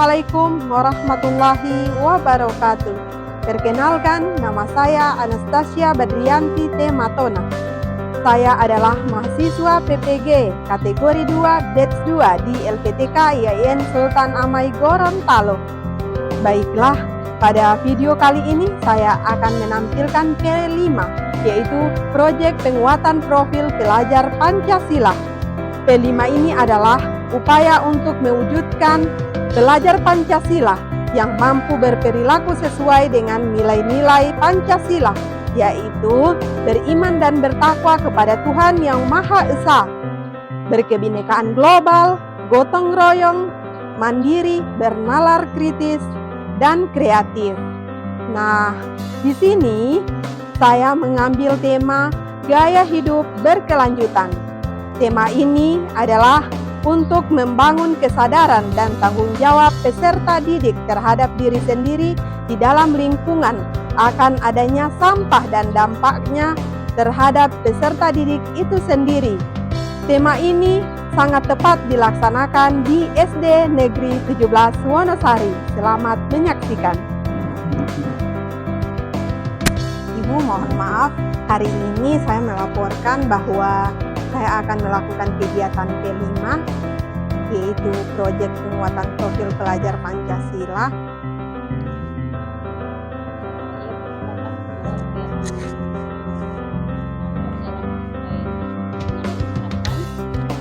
Assalamualaikum warahmatullahi wabarakatuh. Perkenalkan, nama saya Anastasia Badrianti T. Matona. Saya adalah mahasiswa PPG kategori 2 batch 2 di LPTK IAIN Sultan Amai Gorontalo. Baiklah, pada video kali ini saya akan menampilkan P5, yaitu proyek penguatan profil pelajar Pancasila. P5 ini adalah upaya untuk mewujudkan pelajar Pancasila yang mampu berperilaku sesuai dengan nilai-nilai Pancasila, yaitu beriman dan bertakwa kepada Tuhan Yang Maha Esa, berkebinekaan global, gotong royong, mandiri, bernalar kritis, dan kreatif. Nah, di sini saya mengambil tema gaya hidup berkelanjutan. Tema ini adalah untuk membangun kesadaran dan tanggung jawab peserta didik terhadap diri sendiri di dalam lingkungan akan adanya sampah dan dampaknya terhadap peserta didik itu sendiri. Tema ini sangat tepat dilaksanakan di SD Negeri 17 Wonosari. Selamat menyaksikan. Ibu, mohon maaf, hari ini saya melaporkan bahwa saya akan melakukan kegiatan P5, yaitu proyek penguatan profil pelajar Pancasila.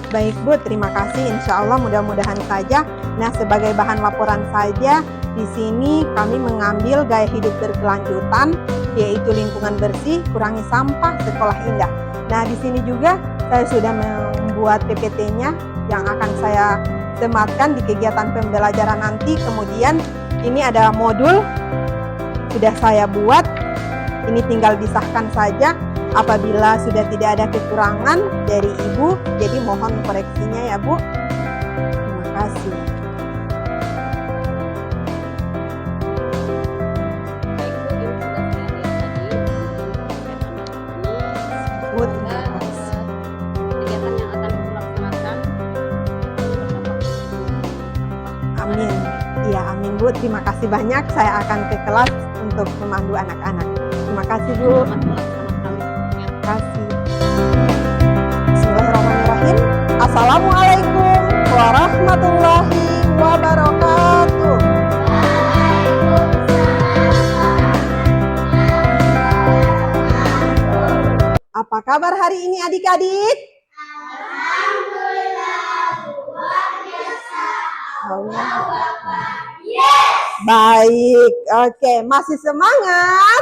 Baik Bu, terima kasih. Insya Allah mudah-mudahan saja. Nah, sebagai bahan laporan saja, di sini kami mengambil gaya hidup berkelanjutan, yaitu lingkungan bersih, kurangi sampah, sekolah indah. Nah, di sini juga saya sudah membuat PPT-nya yang akan saya sematkan di kegiatan pembelajaran nanti. Kemudian ini ada modul sudah saya buat, ini tinggal disahkan saja apabila sudah tidak ada kekurangan dari Ibu. Jadi mohon koreksinya ya Bu. Terima kasih. Amin. Iya, amin Bu. Terima kasih banyak. Saya akan ke kelas untuk memandu anak-anak. Terima kasih Bu. Terima kasih. Bismillahirrahmanirrahim. Assalamualaikum warahmatullahi wabarakatuh. Apa kabar hari ini adik-adik? Baik, oke, masih semangat?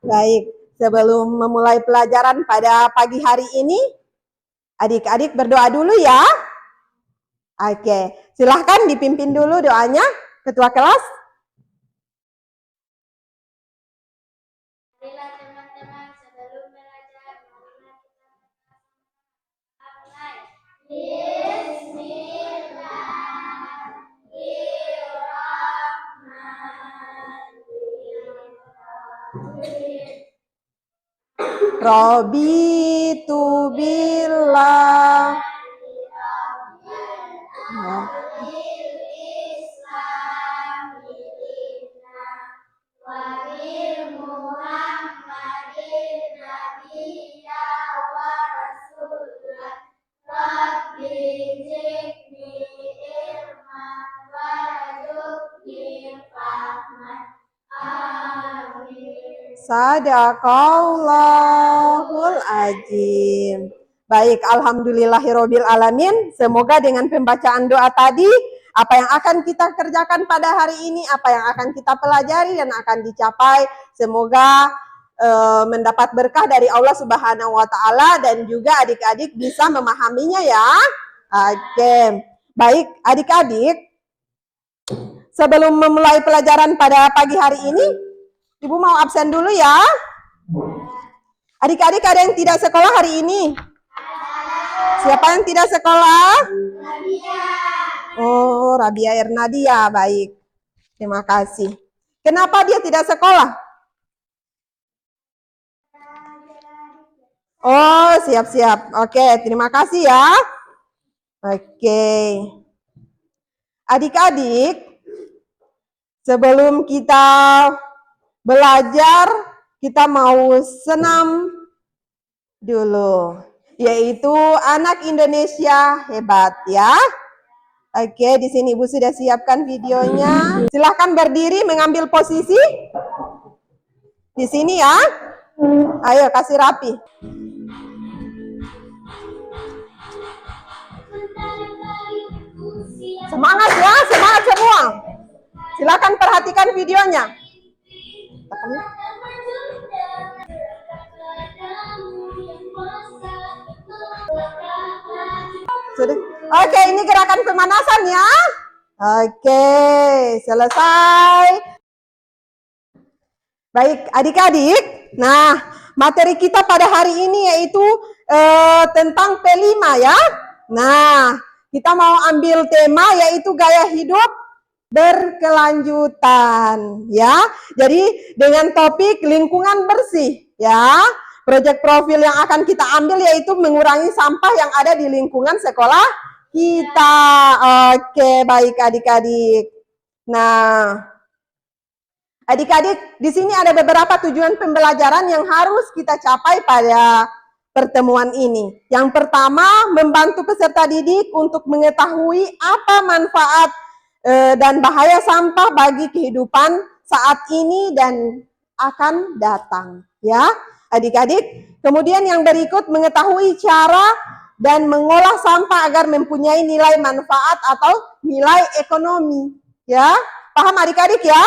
Baik, sebelum memulai pelajaran pada pagi hari ini, adik-adik berdoa dulu ya. Oke, silahkan dipimpin dulu doanya, ketua kelas. Marilah teman-teman sebelum belajar, marilah kita Bismillahirrahmanirrahim. Raditu billah. Sadaqallahul azim. Baik, alhamdulillahirabbil alamin. Semoga dengan pembacaan doa tadi, apa yang akan kita kerjakan pada hari ini, apa yang akan kita pelajari dan akan dicapai, semoga mendapat berkah dari Allah Subhanahu wa taala dan juga adik-adik bisa memahaminya ya. Oke. Baik, adik-adik, sebelum memulai pelajaran pada pagi hari ini, Ibu mau absen dulu ya. Adik-adik ada yang tidak sekolah hari ini? Siapa yang tidak sekolah? Oh, Rabia Ernadia, baik. Terima kasih. Kenapa dia tidak sekolah? Oh, siap-siap. Oke, terima kasih ya. Oke. Adik-adik, sebelum kita belajar, kita mau senam dulu, yaitu anak Indonesia hebat ya. Oke, di sini Ibu sudah siapkan videonya. Silahkan berdiri mengambil posisi di sini ya. Ayo kasih rapi. Semangat ya, semangat semua. Silahkan perhatikan videonya. Sudah. Oke, ini gerakan pemanasan ya. Oke, selesai. Baik, adik-adik. Nah, materi kita pada hari ini yaitu tentang P5 ya. Nah, kita mau ambil tema yaitu gaya hidup berkelanjutan ya. Jadi dengan topik lingkungan bersih ya. Proyek profil yang akan kita ambil yaitu mengurangi sampah yang ada di lingkungan sekolah kita. Oke, baik adik-adik. Nah, adik-adik, di sini ada beberapa tujuan pembelajaran yang harus kita capai pada pertemuan ini. Yang pertama, membantu peserta didik untuk mengetahui apa manfaat dan bahaya sampah bagi kehidupan saat ini dan akan datang. Ya, adik-adik. Kemudian yang berikut, mengetahui cara dan mengolah sampah agar mempunyai nilai manfaat atau nilai ekonomi. Ya, paham adik-adik ya?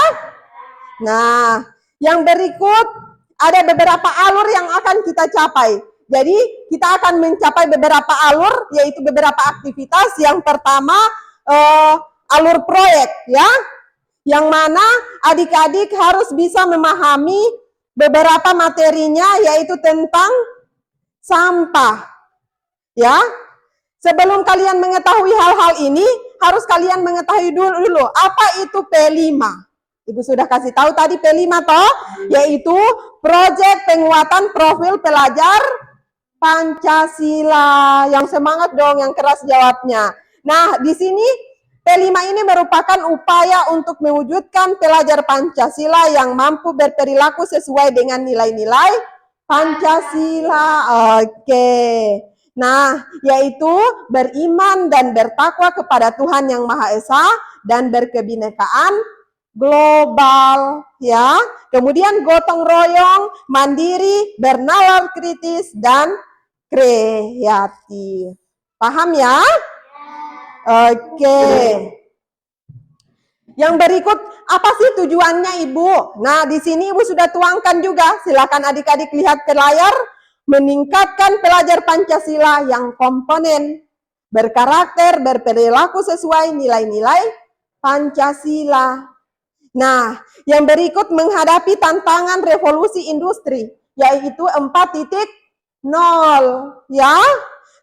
Nah, yang berikut ada beberapa alur yang akan kita capai. Jadi, kita akan mencapai beberapa alur, yaitu beberapa aktivitas. Yang pertama, alur proyek, ya. Yang mana adik-adik harus bisa memahami beberapa materinya, yaitu tentang sampah. Ya, sebelum kalian mengetahui hal-hal ini, harus kalian mengetahui dulu apa itu P5. Ibu sudah kasih tahu tadi P5 toh, yaitu proyek penguatan profil pelajar Pancasila. Yang semangat dong, yang keras jawabnya. Nah, di sini P5 ini merupakan upaya untuk mewujudkan pelajar Pancasila yang mampu berperilaku sesuai dengan nilai-nilai Pancasila. Oke. Nah, yaitu beriman dan bertakwa kepada Tuhan Yang Maha Esa dan berkebinekaan global, ya. Kemudian gotong royong, mandiri, bernalar kritis, dan kreatif. Paham ya? Oke. Yang berikut, apa sih tujuannya Ibu? Nah, di sini Ibu sudah tuangkan juga. Silakan adik-adik lihat ke layar. Meningkatkan pelajar Pancasila yang komponen, berkarakter, berperilaku sesuai nilai-nilai Pancasila. Nah, yang berikut menghadapi tantangan revolusi industri, yaitu 4.0, ya.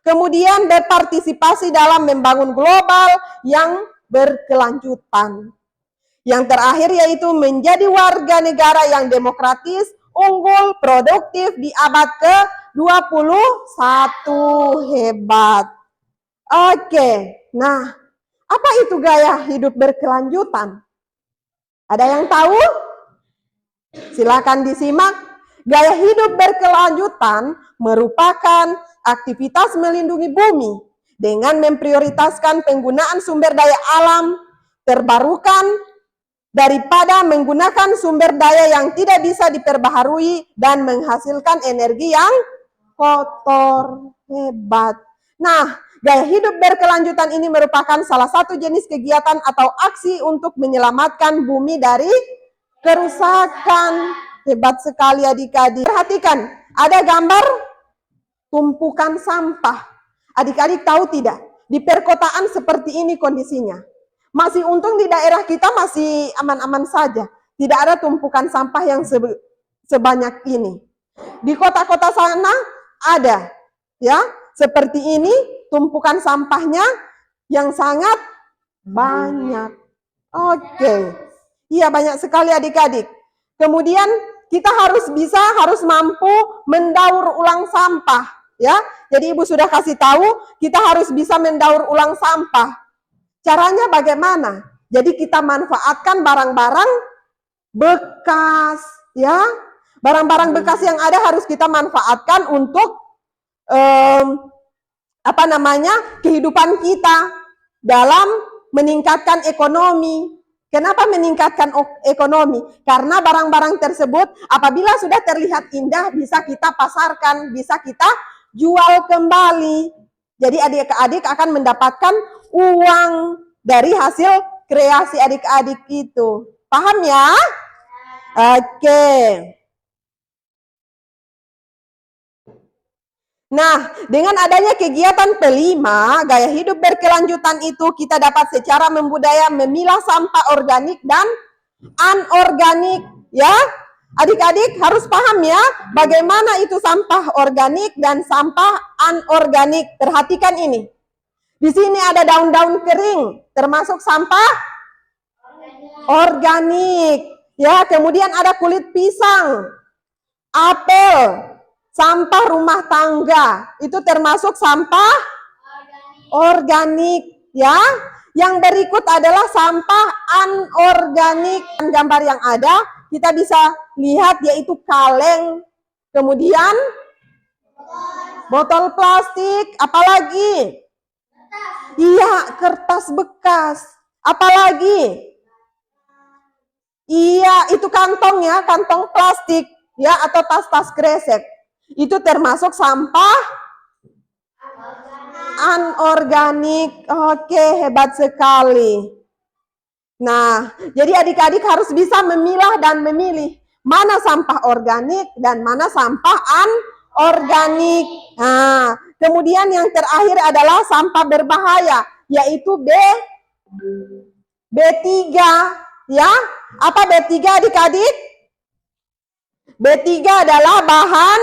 Kemudian berpartisipasi dalam membangun global yang berkelanjutan. Yang terakhir yaitu menjadi warga negara yang demokratis, unggul, produktif di abad ke-21. Hebat. Oke, nah apa itu gaya hidup berkelanjutan? Ada yang tahu? Silakan disimak. Gaya hidup berkelanjutan merupakan aktivitas melindungi bumi dengan memprioritaskan penggunaan sumber daya alam terbarukan daripada menggunakan sumber daya yang tidak bisa diperbaharui dan menghasilkan energi yang kotor. Hebat. Nah, gaya hidup berkelanjutan ini merupakan salah satu jenis kegiatan atau aksi untuk menyelamatkan bumi dari kerusakan. Hebat sekali adik-adik. Perhatikan, ada gambar tumpukan sampah. Adik-adik tahu tidak? Di perkotaan seperti ini kondisinya. Masih untung di daerah kita masih aman-aman saja. Tidak ada tumpukan sampah yang sebanyak ini. Di kota-kota sana ada, ya, seperti ini tumpukan sampahnya yang sangat banyak. Oke. Iya, banyak sekali adik-adik. Kemudian kita harus mampu mendaur ulang sampah, ya. Jadi Ibu sudah kasih tahu, kita harus bisa mendaur ulang sampah. Caranya bagaimana? Jadi kita manfaatkan barang-barang bekas, ya. Barang-barang bekas yang ada harus kita manfaatkan untuk kehidupan kita dalam meningkatkan ekonomi. Kenapa meningkatkan ekonomi? Karena barang-barang tersebut apabila sudah terlihat indah bisa kita pasarkan, bisa kita jual kembali. Jadi adik-adik akan mendapatkan uang dari hasil kreasi adik-adik itu. Paham ya? Oke. Nah, dengan adanya kegiatan kelima, gaya hidup berkelanjutan itu kita dapat secara membudaya memilah sampah organik dan anorganik, ya. Adik-adik harus paham ya, bagaimana itu sampah organik dan sampah anorganik. Perhatikan ini. Di sini ada daun-daun kering, termasuk sampah organik. Ya, kemudian ada kulit pisang, apel, sampah rumah tangga, itu termasuk sampah organik, ya. Yang berikut adalah sampah anorganik. Gambar yang ada, kita bisa lihat yaitu kaleng, kemudian botol plastik, apalagi? Iya, kertas bekas. Apalagi? Iya, itu kantong ya, kantong plastik ya, atau tas-tas kresek. Itu termasuk sampah anorganik. Oke, hebat sekali. Nah, jadi adik-adik harus bisa memilah dan memilih mana sampah organik dan mana sampah anorganik. Nah, kemudian yang terakhir adalah sampah berbahaya, yaitu B3, ya. Apa B3 adik-adik? B3 adalah bahan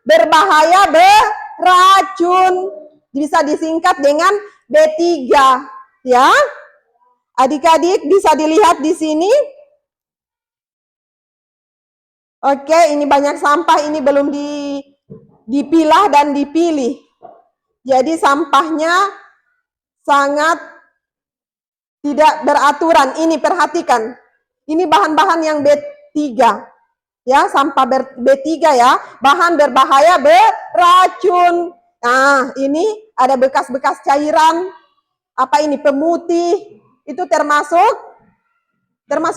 berbahaya beracun. Bisa disingkat dengan B3, ya. Adik-adik bisa dilihat di sini. Oke, ini banyak sampah, ini belum dipilah dan dipilih. Jadi sampahnya sangat tidak beraturan. Ini perhatikan. Ini bahan-bahan yang B3. Ya, sampah B3 ya, bahan berbahaya beracun. Nah, ini ada bekas-bekas cairan. Apa ini? Pemutih. Itu termasuk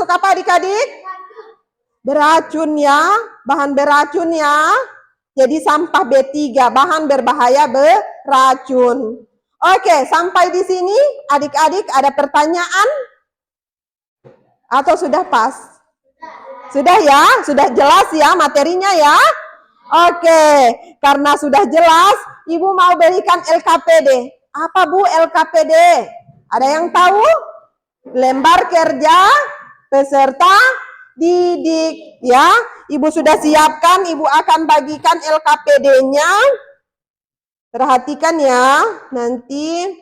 apa adik-adik? Beracun ya, bahan beracun ya. Jadi sampah B3, bahan berbahaya beracun. Oke, sampai di sini adik-adik ada pertanyaan? Atau sudah pas? Sudah ya? Sudah jelas ya materinya ya? Oke, karena sudah jelas, Ibu mau berikan LKPD. Apa Bu LKPD? Ada yang tahu? Lembar kerja peserta didik ya. Ibu sudah siapkan, Ibu akan bagikan LKPD-nya. Perhatikan ya, nanti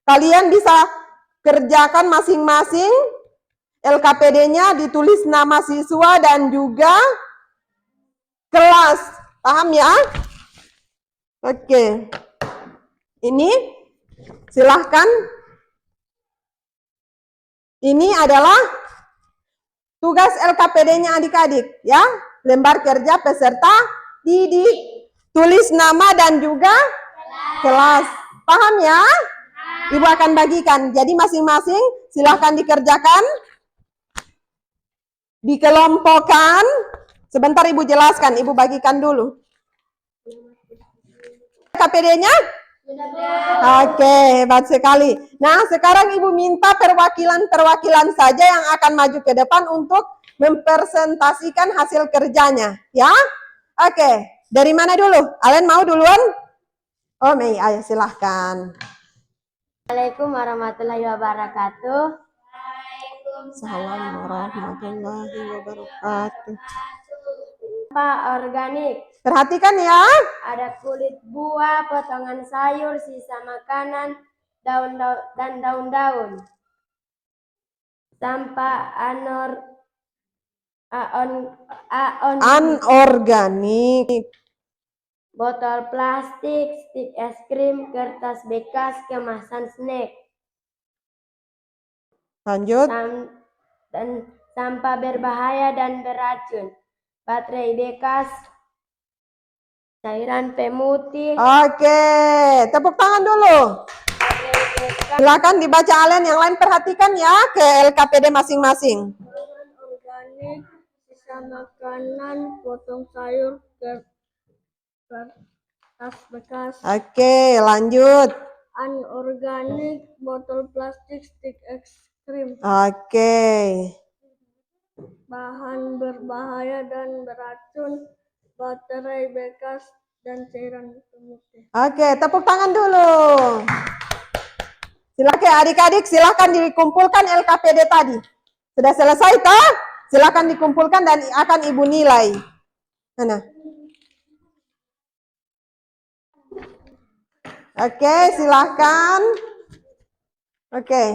kalian bisa kerjakan masing-masing. LKPD-nya ditulis nama siswa dan juga kelas. Paham ya? Oke. Ini silahkan. Ini adalah tugas LKPD-nya adik-adik ya. Lembar kerja peserta didik. Tulis nama dan juga kelas. Paham ya? Ibu akan bagikan. Jadi masing-masing silahkan dikerjakan. Dikelompokkan. Sebentar Ibu jelaskan, Ibu bagikan dulu. KPD-nya? Oke, hebat sekali. Nah, sekarang Ibu minta perwakilan-perwakilan saja yang akan maju ke depan untuk mempresentasikan hasil kerjanya, ya. Oke, dari mana dulu? Alen mau duluan? Oh, Mei, ayo silahkan. Assalamualaikum warahmatullahi wabarakatuh. Assalamualaikum warahmatullahi wabarakatuh. Sampah organik. Perhatikan ya. Ada kulit buah, potongan sayur, sisa makanan, dan daun-daun. Sampah Anorganik. Botol plastik, stik es krim, kertas bekas, kemasan snack. Lanjut. Dan sampah berbahaya dan beracun. Baterai bekas, cairan pemutih. Oke, tepuk tangan dulu. Silakan dibaca Alen, yang lain perhatikan ya ke LKPD masing-masing. Bahan organik, sisa makanan, potong sayur, kertas bekas. Oke, lanjut. Anorganik, botol plastik, stik es krim. Oke. Bahan berbahaya dan beracun, baterai bekas, dan cairan pemutih. Oke, tepuk tangan dulu. Silakan adik-adik, silakan dikumpulkan LKPD tadi. Sudah selesai toh? Silakan dikumpulkan dan akan Ibu nilai. Mana? Oke, silakan. Oke.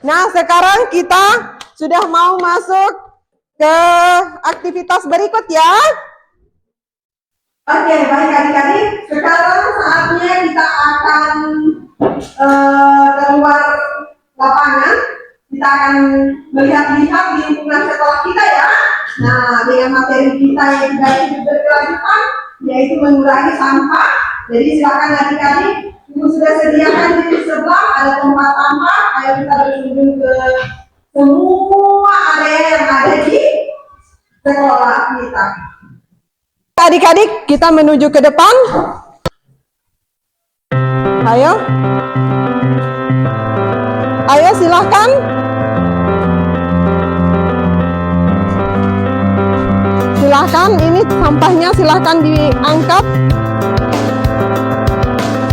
Nah, sekarang kita sudah mau masuk ke aktivitas berikut ya. Oke, baik adik-adik. Sekarang saatnya kita akan keluar lapangan. Kita akan melihat-lihat di lingkungan sekolah kita ya. Nah, dengan materi kita yang juga hidup berkelanjutan, yaitu mengurangi sampah. Jadi silakan adik-adik, Ibu sudah sediakan di sebelah ada tempat sampah. Ayo kita berkunjung ke semua area yang ada di sekolah kita. Adik-adik, kita menuju ke depan. Ayo. Ayo silahkan. Silahkan, ini sampahnya silahkan diangkat.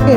Oke.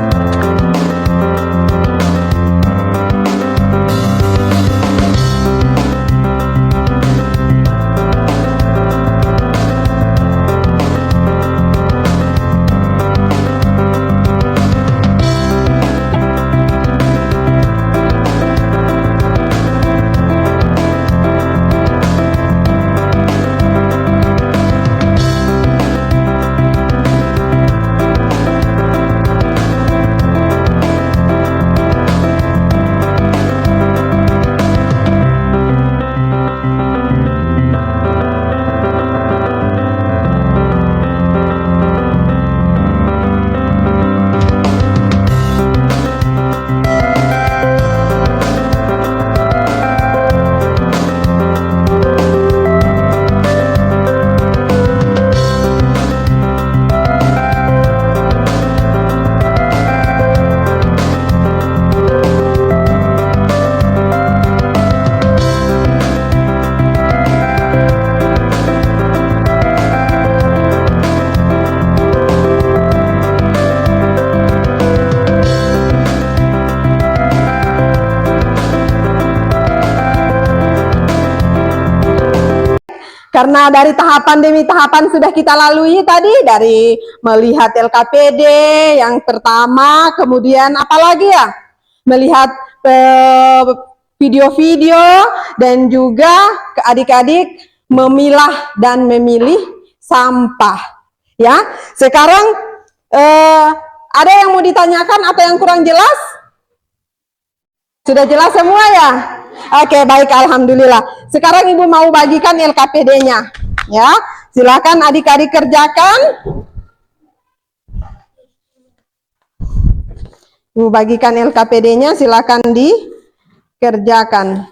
Karena dari tahapan demi tahapan sudah kita lalui tadi, dari melihat LKPD yang pertama, kemudian apalagi ya, melihat video-video, dan juga ke adik-adik memilah dan memilih sampah. Ya, sekarang ada yang mau ditanyakan atau yang kurang jelas? Sudah jelas semua ya? Oke, baik, alhamdulillah. Sekarang Ibu mau bagikan LKPD-nya. Ya, silakan adik-adik kerjakan. Ibu bagikan LKPD-nya, silakan dikerjakan.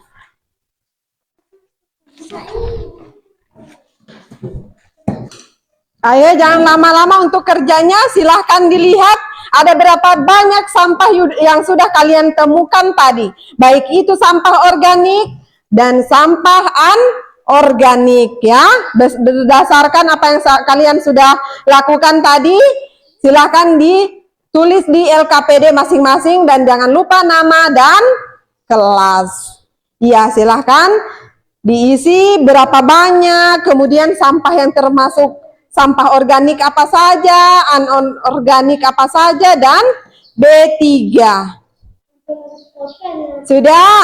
Ayo, jangan lama-lama untuk kerjanya, silahkan dilihat. Ada berapa banyak sampah yang sudah kalian temukan tadi. Baik itu sampah organik dan sampah anorganik ya. Berdasarkan apa yang kalian sudah lakukan tadi, silahkan ditulis di LKPD masing-masing dan jangan lupa nama dan kelas. Ya, silahkan diisi berapa banyak, kemudian sampah yang termasuk sampah organik apa saja, anorganik apa saja, dan B3. Sudah?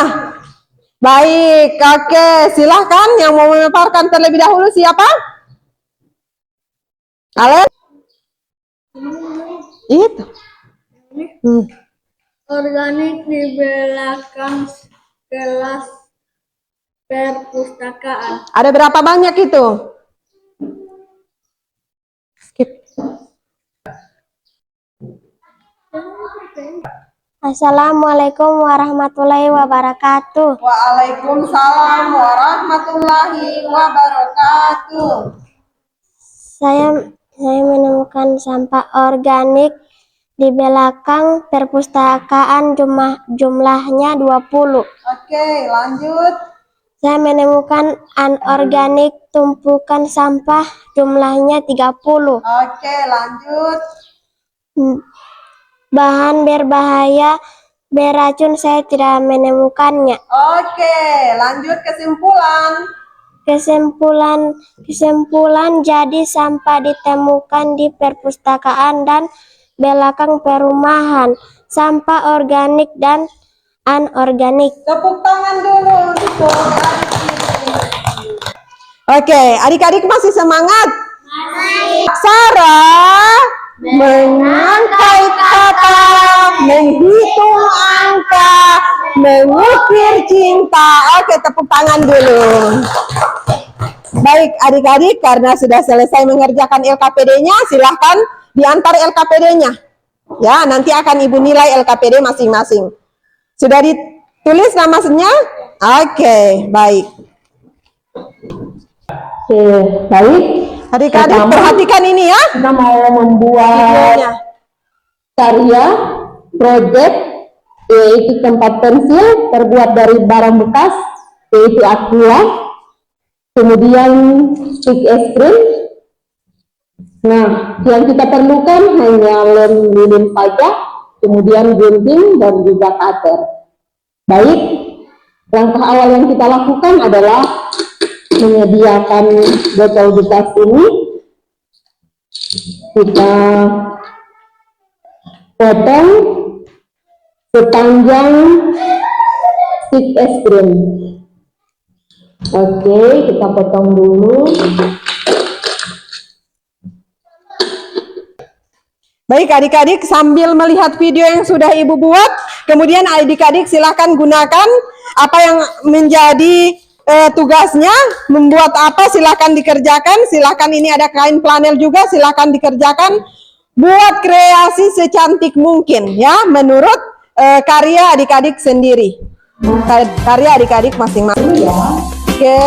Baik, oke, silahkan yang mau memaparkan terlebih dahulu siapa? Alen? Itu. Organik di belakang kelas perpustakaan. Ada berapa banyak itu? Skip. Assalamualaikum warahmatullahi wabarakatuh. Waalaikumsalam warahmatullahi wabarakatuh. Saya menemukan sampah organik di belakang perpustakaan, jumlahnya 20. Oke, lanjut. Saya menemukan anorganik tumpukan sampah, jumlahnya 30. Oke, lanjut. Bahan berbahaya beracun saya tidak menemukannya. Oke, lanjut kesimpulan. Kesimpulan jadi sampah ditemukan di perpustakaan dan belakang perumahan, sampah organik dan anorganik. Tepuk tangan dulu untuk Oke, adik-adik masih semangat? Sarah mengangkai kata, menghitung angka, mengukir cinta. Oke, tepuk tangan dulu. Baik, adik-adik, karena sudah selesai mengerjakan LKPD-nya, silahkan diantar LKPD-nya. Ya, nanti akan Ibu nilai LKPD masing-masing. Sudah ditulis namanya? Oke, baik. Oke, baik. Adik-adik perhatikan ini ya. Kita mau membuat Videonya. karya project, yaitu tempat pensil terbuat dari barang bekas, yaitu aqua, kemudian stick es krim. Nah, yang kita perlukan hanya lem lilin saja, kemudian gunting dan juga cutter. Baik, langkah awal yang kita lakukan adalah menyediakan botol bekas ini. Kita potong sepanjang stick es krim. Oke, kita potong dulu. Baik adik-adik, sambil melihat video yang sudah Ibu buat, kemudian adik-adik silahkan gunakan apa yang menjadi tugasnya, membuat apa silahkan dikerjakan. Silahkan, ini ada kain flanel juga, silahkan dikerjakan. Buat kreasi secantik mungkin ya, menurut karya adik-adik sendiri, karya adik-adik masing-masing ya. Oke.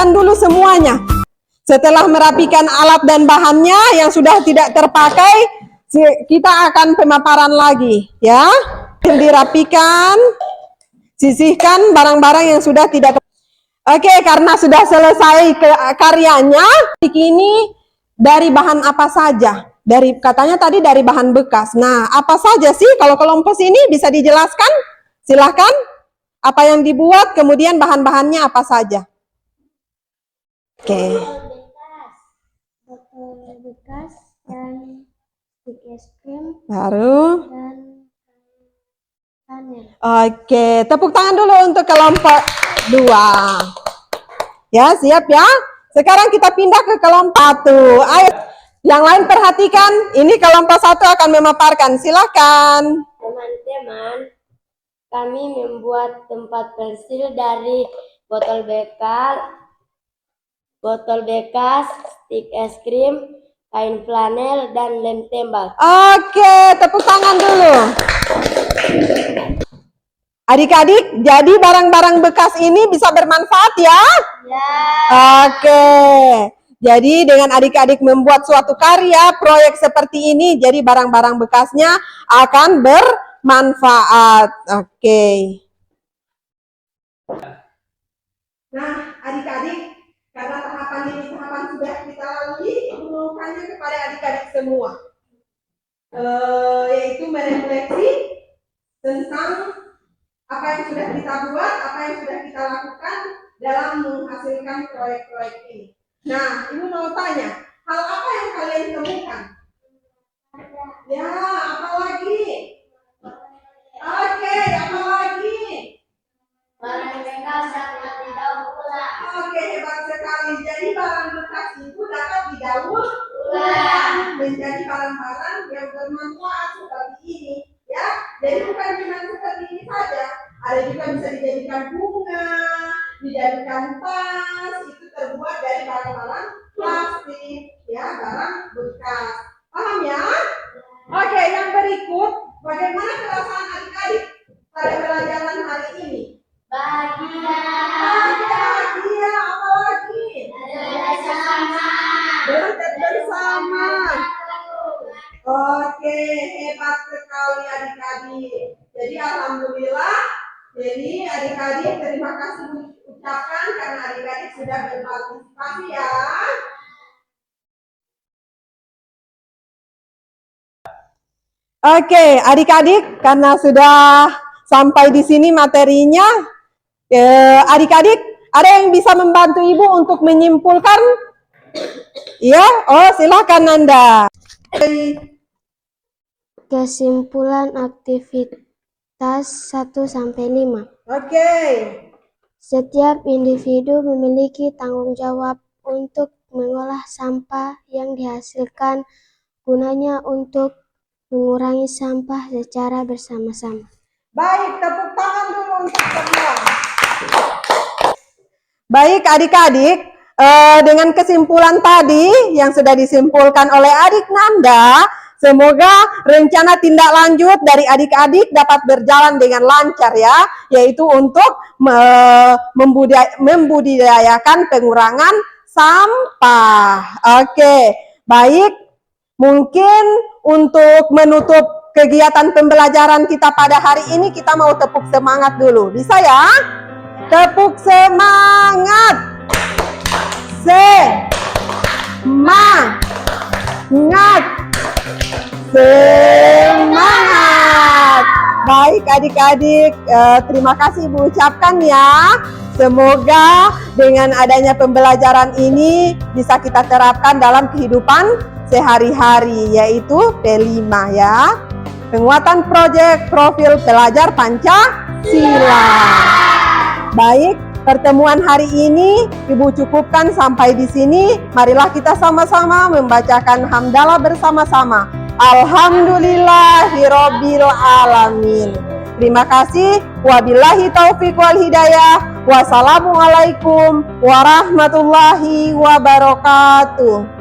Dulu semuanya. Setelah merapikan alat dan bahannya yang sudah tidak terpakai, kita akan pemaparan lagi ya. Dirapikan, sisihkan barang-barang yang sudah tidak. Oke, karena sudah selesai karyanya, ini Dari bahan apa saja? Katanya tadi dari bahan bekas. Nah, apa saja sih kalau kelompok ini bisa dijelaskan? Silahkan. Apa yang dibuat, kemudian bahan-bahannya apa saja? Oke. Botol bekas dan stick es krim Baru. dan panel. Oke, tepuk tangan dulu untuk kelompok 2. Ya, siap ya. Sekarang kita pindah ke kelompok 1. Ayo, yang lain perhatikan. Ini kelompok 1 akan memaparkan. Silakan. Teman-teman, kami membuat tempat pensil dari botol bekas, stick es krim, kain flanel, dan lem tembak. Oke, tepuk tangan dulu. Adik-adik, jadi barang-barang bekas ini bisa bermanfaat ya? Ya. Oke. Jadi dengan adik-adik membuat suatu karya, proyek seperti ini, jadi barang-barang bekasnya akan bermanfaat. Oke. Nah, adik-adik, karena tahapan ini sudah kita lalui, mau tanya kepada adik-adik semua, yaitu merefleksi tentang apa yang sudah kita buat, apa yang sudah kita lakukan dalam menghasilkan proyek-proyek ini. Nah, Ibu mau tanya, hal apa yang kalian temukan? Ya, apa lagi? Oke, apa lagi? Barang bekas dapat didaur ulang. Oke, hebat sekali. Jadi barang bekas itu dapat didaur ulang menjadi barang-barang yang bermanfaat seperti ini, ya. Jadi bukan cuma seperti ini saja. Ada juga bisa dijadikan bunga, dijadikan tas. Itu terbuat dari barang-barang plastik, ya, barang bekas. Paham ya? Oke, yang berikut, bagaimana perasaan adik-adik pada pelajaran hari ini? Bahagia. Bahagia, apa lagi? Bersama. Oke, hebat sekali adik-adik. Jadi alhamdulillah. Jadi adik-adik terima kasih ucapkan karena adik-adik sudah berpartisipasi ya. Oke, adik-adik karena sudah sampai di sini materinya, adik-adik ada yang bisa membantu Ibu untuk menyimpulkan? Ya, oh silakan Nanda. Kesimpulan aktivitas 1-5. Oke. Setiap individu memiliki tanggung jawab untuk mengolah sampah yang dihasilkan, gunanya untuk mengurangi sampah secara bersama-sama. Baik, tepuk tangan dulu untuk semua. Baik adik-adik, dengan kesimpulan tadi yang sudah disimpulkan oleh adik Nanda, semoga rencana tindak lanjut dari adik-adik dapat berjalan dengan lancar ya, yaitu untuk membudidayakan pengurangan sampah. Oke, baik. Mungkin untuk menutup kegiatan pembelajaran kita pada hari ini, kita mau tepuk semangat dulu. Bisa ya? Tepuk semangat. Semangat. Semangat. Baik adik-adik, terima kasih Ibu ucapkan ya. Semoga dengan adanya pembelajaran ini bisa kita terapkan dalam kehidupan sehari-hari, yaitu P5 ya. Penguatan proyek profil pelajar Pancasila. Baik, pertemuan hari ini Ibu cukupkan sampai di sini. Marilah kita sama-sama membacakan hamdalah bersama-sama. Alhamdulillahirabbil alamin. Terima kasih. Wabillahi taufiq wal hidayah. Wassalamualaikum warahmatullahi wabarakatuh.